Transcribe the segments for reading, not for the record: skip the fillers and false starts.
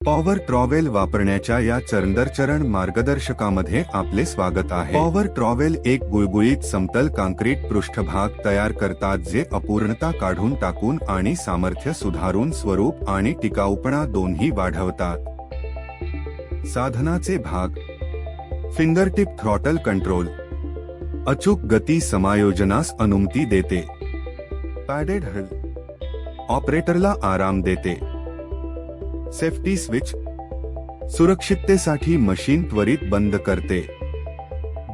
Power trowel वापरण्याच्या या चरणदरचरण मार्गदर्शकामध्ये आपले स्वागत आहे। पॉवर ट्रॉवेल एक गुळगुळीत समतल काँक्रीट पृष्ठभाग तयार करतात जे अपूर्णता काढून टाकून आणि सामर्थ्य सुधारून स्वरूप आणि टिकाऊपणा दोन्ही वाढवतात। साधनाचे भाग: फिंगरटिप थ्रॉटल कंट्रोल अचूक गती समायोजनास अनुमती देते। पॅडेड हल ऑपरेटरला आराम देते। सेफ्टी स्विच सुरक्षिततेसाठी मशीन त्वरित बंद करते।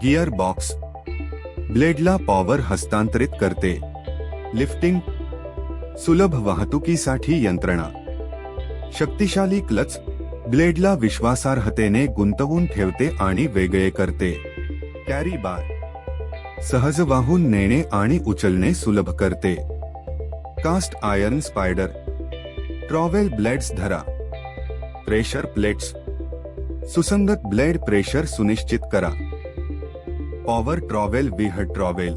गियर बॉक्स ब्लेडला पॉवर हस्तांतरित करते। लिफ्टिंग सुलभ वाहतुकीसाठी यंत्रणा। शक्तिशाली क्लच ब्लेडला विश्वासार्हतेने गुंतवून ठेवते आणि वेगळे करते। कॅरी बार सहज वाहून नेणे आणि उचलणे सुलभ करते। Cast iron spider trowel blades धरा। प्रेशर प्लेट्स सुसंगत ब्लेड प्रेशर सुनिश्चित करा। पॉवर ट्रॉवेल विह ट्रॉवेल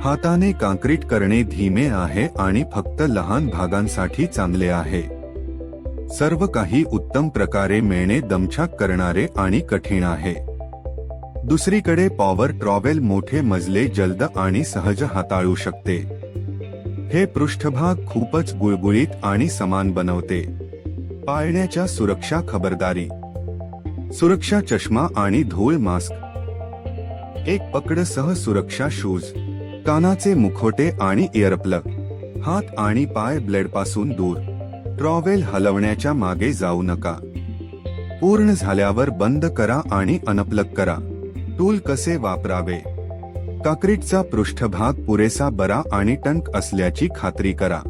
हाताने काँक्रीट करणे धीमे आहे आणि फक्त लहान भागांसाठी चांगले आहे। सर्व काही उत्तम प्रकारे मिळणे दमछाक करणारे आणि कठीण आहे। दुसरीकडे पॉवर ट्रॉवेल मोठे मजले जलद आणि सहज हाताळू शकते। हे पृष्ठभाग खूपच गुळगुळीत आणि समान बनवते। पाळण्याच्या सुरक्षा खबरदारी: सुरक्षा चष्मा आणि धूळ मास्क। एक पकडसह सुरक्षा शूज, कानाचे मुखवटे आणि इयरप्लग। हात आणि पाय ब्लेडपासून दूर। ट्रॉवेल हलवण्याच्या मागे जाऊ नका। पूर्ण झाल्यावर बंद करा आणि अनप्लग करा। टूल कसे वापरावे: काँक्रीटचा पृष्ठभाग पुरेसा बरा आणि टणक असल्याची खात्री करा।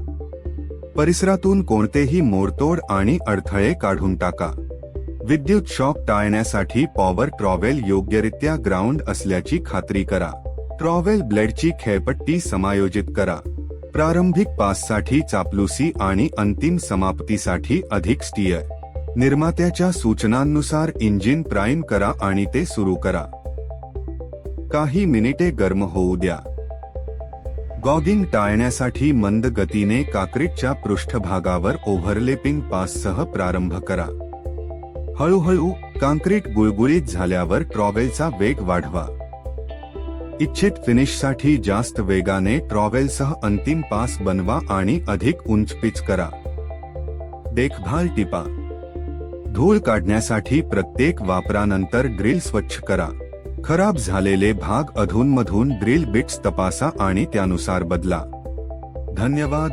परिसरातून कोणतेही मोडतोड आणि अडथळे काढून टाका। विद्युत शॉक टाळण्यासाठी पॉवर ट्रॉवेल योग्यरित्या ग्राउंड असल्याची खात्री करा। ट्रॉवेल ब्लेडची खेळपट्टी समायोजित करा। प्रारंभिक पाससाठी चापलुसी आणि अंतिम समाप्तीसाठी अधिक स्टीयर। निर्मात्याच्या सूचनांनुसार इंजिन प्राइम करा आणि ते सुरू करा। काही मिनिटे गरम होऊ द्या। गॉगिंग टाळण्यासाठी मंद गतीने काँक्रीटच्या पृष्ठभागावर ओव्हरलेपिंग पाससह प्रारंभ करा। हळूहळू काँक्रीट गुळगुळीत झाल्यावर ट्रॉवेलचा वेग वाढवा। इच्छित फिनिशसाठी जास्त वेगाने ट्रॉवेलसह अंतिम पास बनवा आणि अधिक उंच पिच करा। देखभाल टिपा: धूळ काढण्यासाठी प्रत्येक वापरानंतर ड्रिल स्वच्छ करा। खराब झालेले भाग अधूनमधून ड्रिल बिट्स तपासा आणि त्यानुसार बदला। धन्यवाद।